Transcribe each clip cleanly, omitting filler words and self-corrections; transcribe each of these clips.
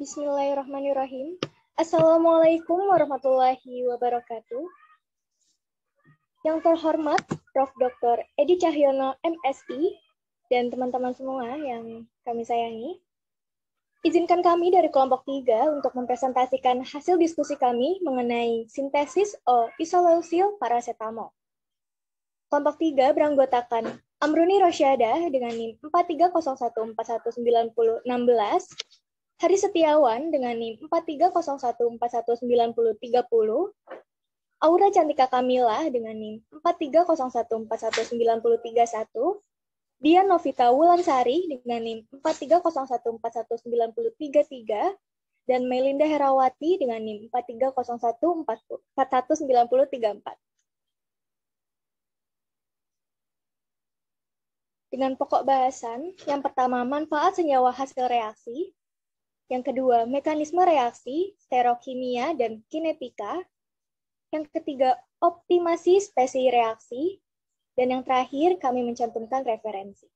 Bismillahirrahmanirrahim. Assalamualaikum warahmatullahi wabarakatuh. Yang terhormat Prof. Dr. Edi Cahyono, MSI, dan teman-teman semua yang kami sayangi. Izinkan kami dari kelompok 3 untuk mempresentasikan hasil diskusi kami mengenai sintesis isoleusil paracetamol. Kelompok 3 beranggotakan Amruni Rosyada dengan NIM 4301419016, Hari Setiawan dengan NIM 4301419030, Aura Cantika Kamila dengan NIM 4301419031, Dian Novita Wulansari dengan NIM 4301419033, dan Melinda Herawati dengan NIM 4301404934. Dengan pokok bahasan, yang pertama manfaat senyawa hasil reaksi, yang kedua, mekanisme reaksi, sterokimia, dan kinetika. Yang ketiga, optimasi spesi reaksi. Dan yang terakhir, kami mencantumkan referensi.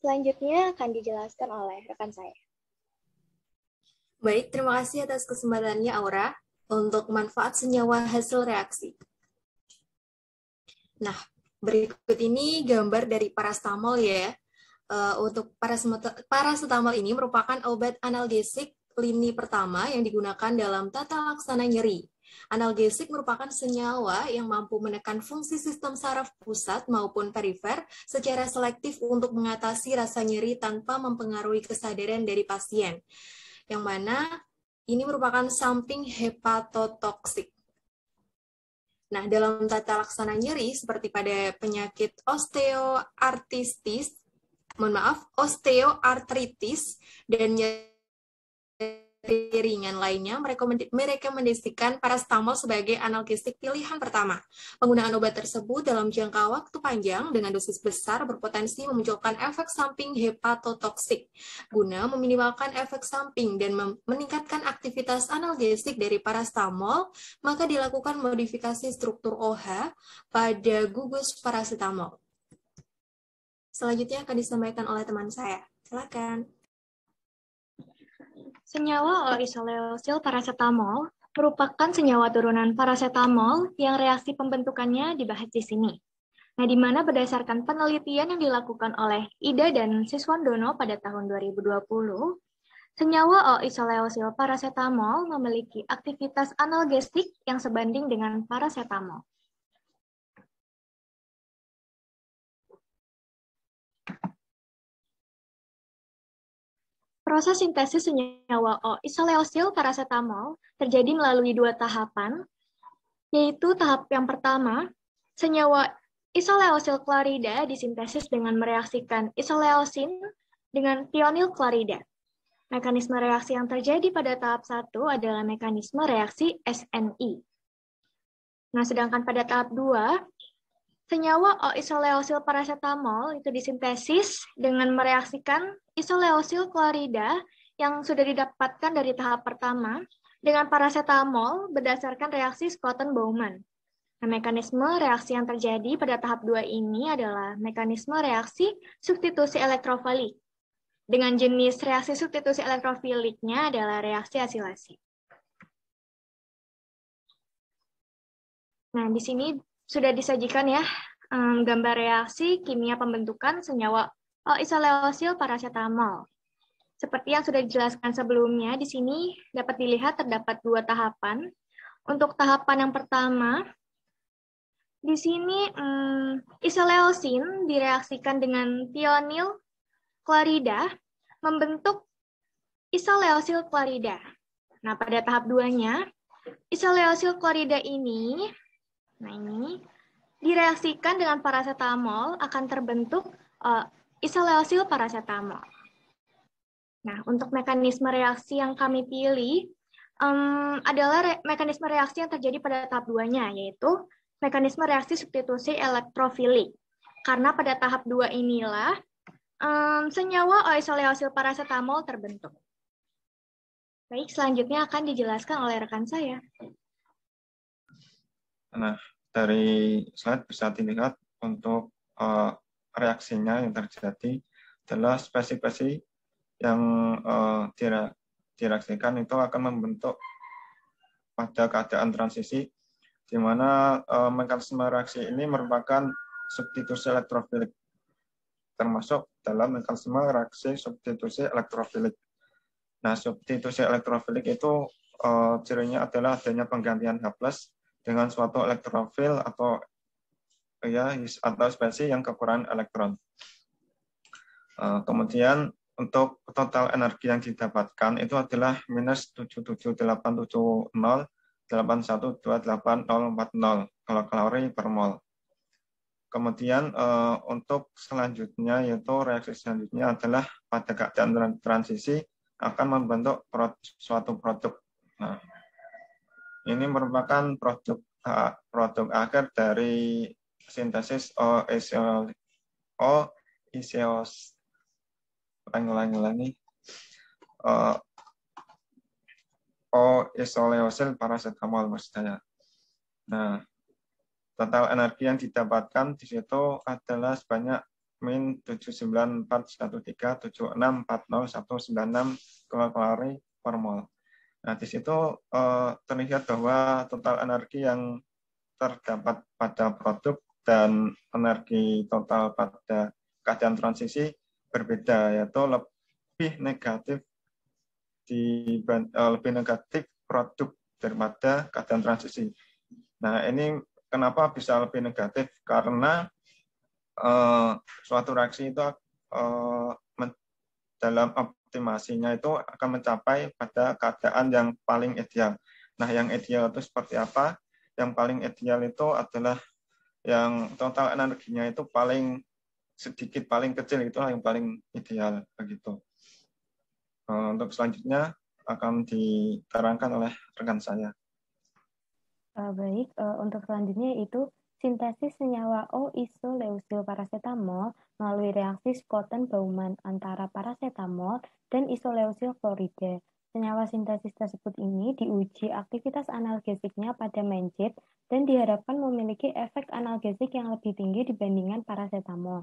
Selanjutnya akan dijelaskan oleh rekan saya. Baik, terima kasih atas kesempatannya, Aura, untuk manfaat senyawa hasil reaksi. Nah, berikut ini gambar dari paracetamol ya. Untuk paracetamol ini merupakan obat analgesik lini pertama yang digunakan dalam tata laksana nyeri. Analgesik merupakan senyawa yang mampu menekan fungsi sistem saraf pusat maupun perifer secara selektif untuk mengatasi rasa nyeri tanpa mempengaruhi kesadaran dari pasien, yang mana ini merupakan samping hepatotoksik. Nah, dalam tata laksana nyeri seperti pada penyakit osteoartritis dan nyeri ringan lainnya, merekomendasikan paracetamol sebagai analgesik pilihan pertama. Penggunaan obat tersebut dalam jangka waktu panjang dengan dosis besar berpotensi memunculkan efek samping hepatotoksik. Guna meminimalkan efek samping dan meningkatkan aktivitas analgesik dari paracetamol, maka dilakukan modifikasi struktur OH pada gugus paracetamol. Selanjutnya akan disampaikan oleh teman saya. Silakan. Senyawa isoleusil paracetamol merupakan senyawa turunan paracetamol yang reaksi pembentukannya dibahas di sini. Nah, di mana berdasarkan penelitian yang dilakukan oleh Ida dan Siswandono pada tahun 2020, senyawa isoleusil paracetamol memiliki aktivitas analgesik yang sebanding dengan paracetamol. Proses sintesis senyawa isoleusil paracetamol terjadi melalui 2 tahapan, yaitu tahap yang pertama, senyawa isoleusil klarida disintesis dengan mereaksikan isoleusin dengan thionil klarida. Mekanisme reaksi yang terjadi pada tahap 1 adalah mekanisme reaksi SNI. Nah, sedangkan pada tahap 2, senyawa isoleusil paracetamol itu disintesis dengan mereaksikan isoleusil klarida yang sudah didapatkan dari tahap pertama dengan paracetamol berdasarkan reaksi Schouten-Bowman. Nah, mekanisme reaksi yang terjadi pada tahap 2 ini adalah mekanisme reaksi substitusi elektrofilik. Dengan jenis reaksi substitusi elektrofiliknya adalah reaksi asilasi. Nah, di sini sudah disajikan ya gambar reaksi kimia pembentukan senyawa isoleusil paracetamol. Seperti yang sudah dijelaskan sebelumnya, di sini dapat dilihat terdapat 2 tahapan. Untuk tahapan yang pertama, di sini isoleusin direaksikan dengan thionil klarida membentuk isoleusil klarida. Nah, pada tahap 2-nya, isoleusil klarida ini, direaksikan dengan paracetamol akan terbentuk isoleusil paracetamol. Nah, untuk mekanisme reaksi yang kami pilih adalah mekanisme reaksi yang terjadi pada tahap 2-nya, yaitu mekanisme reaksi substitusi elektrofilik. Karena pada tahap 2 inilah senyawa isoleusil paracetamol terbentuk. Baik, selanjutnya akan dijelaskan oleh rekan saya. Nah, dari slide bisa dilihat untuk reaksinya yang terjadi adalah spesi-spesi yang direaksikan itu akan membentuk pada keadaan transisi, di mana mekanisme reaksi ini merupakan substitusi elektrofilik, termasuk dalam mekanisme reaksi substitusi elektrofilik. Nah, substitusi elektrofilik itu cirinya adalah adanya penggantian H+ dengan suatu elektrofil atau spesies yang kekurangan elektron. Kemudian untuk total energi yang didapatkan itu adalah minus 77.870.8128.040 kilokalori per mol. Kemudian untuk selanjutnya, yaitu reaksi selanjutnya adalah pada keadaan transisi akan membentuk suatu produk. Nah, ini merupakan produk akhir dari sintesis isoleosil paracetamol maksud saya. Nah, total energi yang didapatkan di situ adalah sebanyak min 794137640.196 kilokalori per mol. Nah, di situ terlihat bahwa total energi yang terdapat pada produk dan energi total pada keadaan transisi berbeda, yaitu lebih negatif produk daripada keadaan transisi. Nah, ini kenapa bisa lebih negatif? Karena suatu reaksi itu dalam optimasinya itu akan mencapai pada keadaan yang paling ideal. Nah, yang ideal itu seperti apa? Yang paling ideal itu adalah yang total energinya itu paling sedikit, paling kecil, itulah yang paling ideal begitu. Untuk selanjutnya akan diterangkan oleh rekan saya. Baik, untuk selanjutnya yaitu sintesis senyawa O-isoleusil paracetamol melalui reaksi Schotten-Baumann antara paracetamol dan isoleusil klorida. Senyawa sintesis tersebut ini diuji aktivitas analgesiknya pada mencit dan diharapkan memiliki efek analgesik yang lebih tinggi dibandingkan paracetamol.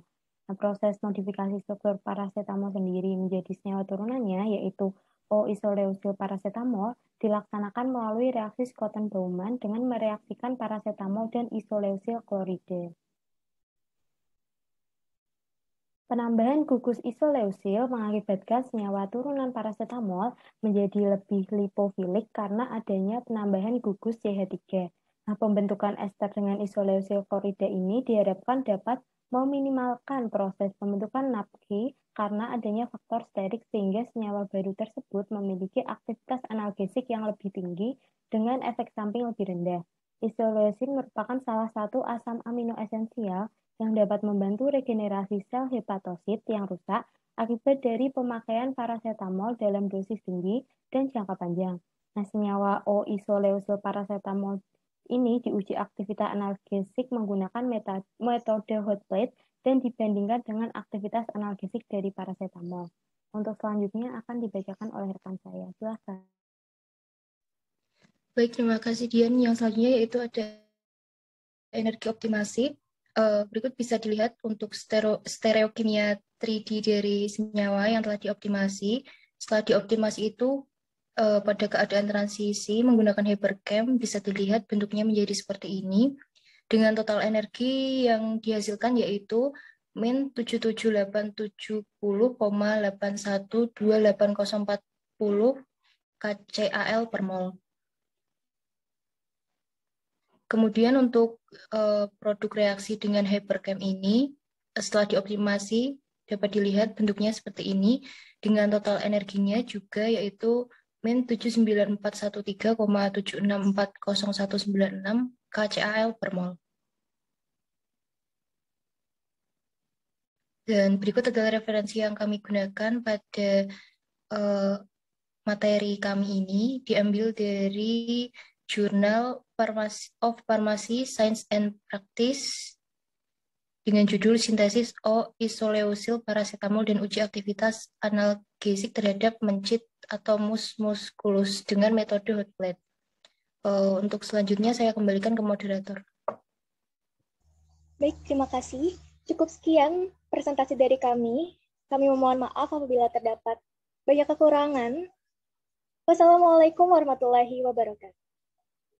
Nah, proses modifikasi struktur paracetamol sendiri menjadi senyawa turunannya yaitu O-isoleusil paracetamol dilaksanakan melalui reaksi Schotten-Baumann dengan mereaksikan paracetamol dan isoleusil klorida. Penambahan gugus isoleusil mengakibatkan senyawa turunan paracetamol menjadi lebih lipofilik karena adanya penambahan gugus CH3. Nah, pembentukan ester dengan isoleusil klorida ini diharapkan dapat meminimalkan proses pembentukan NAPK karena adanya faktor sterik sehingga senyawa baru tersebut memiliki aktivitas analgesik yang lebih tinggi dengan efek samping lebih rendah. Isoleusin merupakan salah satu asam amino esensial yang dapat membantu regenerasi sel hepatosit yang rusak akibat dari pemakaian paracetamol dalam dosis tinggi dan jangka panjang. Nah, senyawa O-isoleusil paracetamol ini diuji aktivitas analgesik menggunakan metode hot plate dan dibandingkan dengan aktivitas analgesik dari paracetamol. Untuk selanjutnya akan dibacakan oleh rekan saya. Silakan. Baik, terima kasih Dian. Yang selanjutnya yaitu ada energi optimasi. Berikut bisa dilihat untuk stereokimia 3D dari senyawa yang telah dioptimasi. Setelah dioptimasi itu pada keadaan transisi menggunakan Haber-Chem bisa dilihat bentuknya menjadi seperti ini. Dengan total energi yang dihasilkan yaitu min 77870,812840 kcal per mol. Kemudian untuk produk reaksi dengan Haber-Chem ini setelah dioptimasi dapat dilihat bentuknya seperti ini dengan total energinya juga yaitu min 79413,7640.196 kcal per mol. Dan berikut adalah referensi yang kami gunakan pada materi kami ini diambil dari Journal of Pharmacy Science and Practice dengan judul Sintesis O-isoleusil paracetamol dan uji aktivitas analgesik terhadap mencit atau mus musculus dengan metode hot plate. Untuk selanjutnya saya kembalikan ke moderator. Baik, terima kasih. Cukup sekian presentasi dari kami. Kami memohon maaf apabila terdapat banyak kekurangan. Wassalamualaikum warahmatullahi wabarakatuh.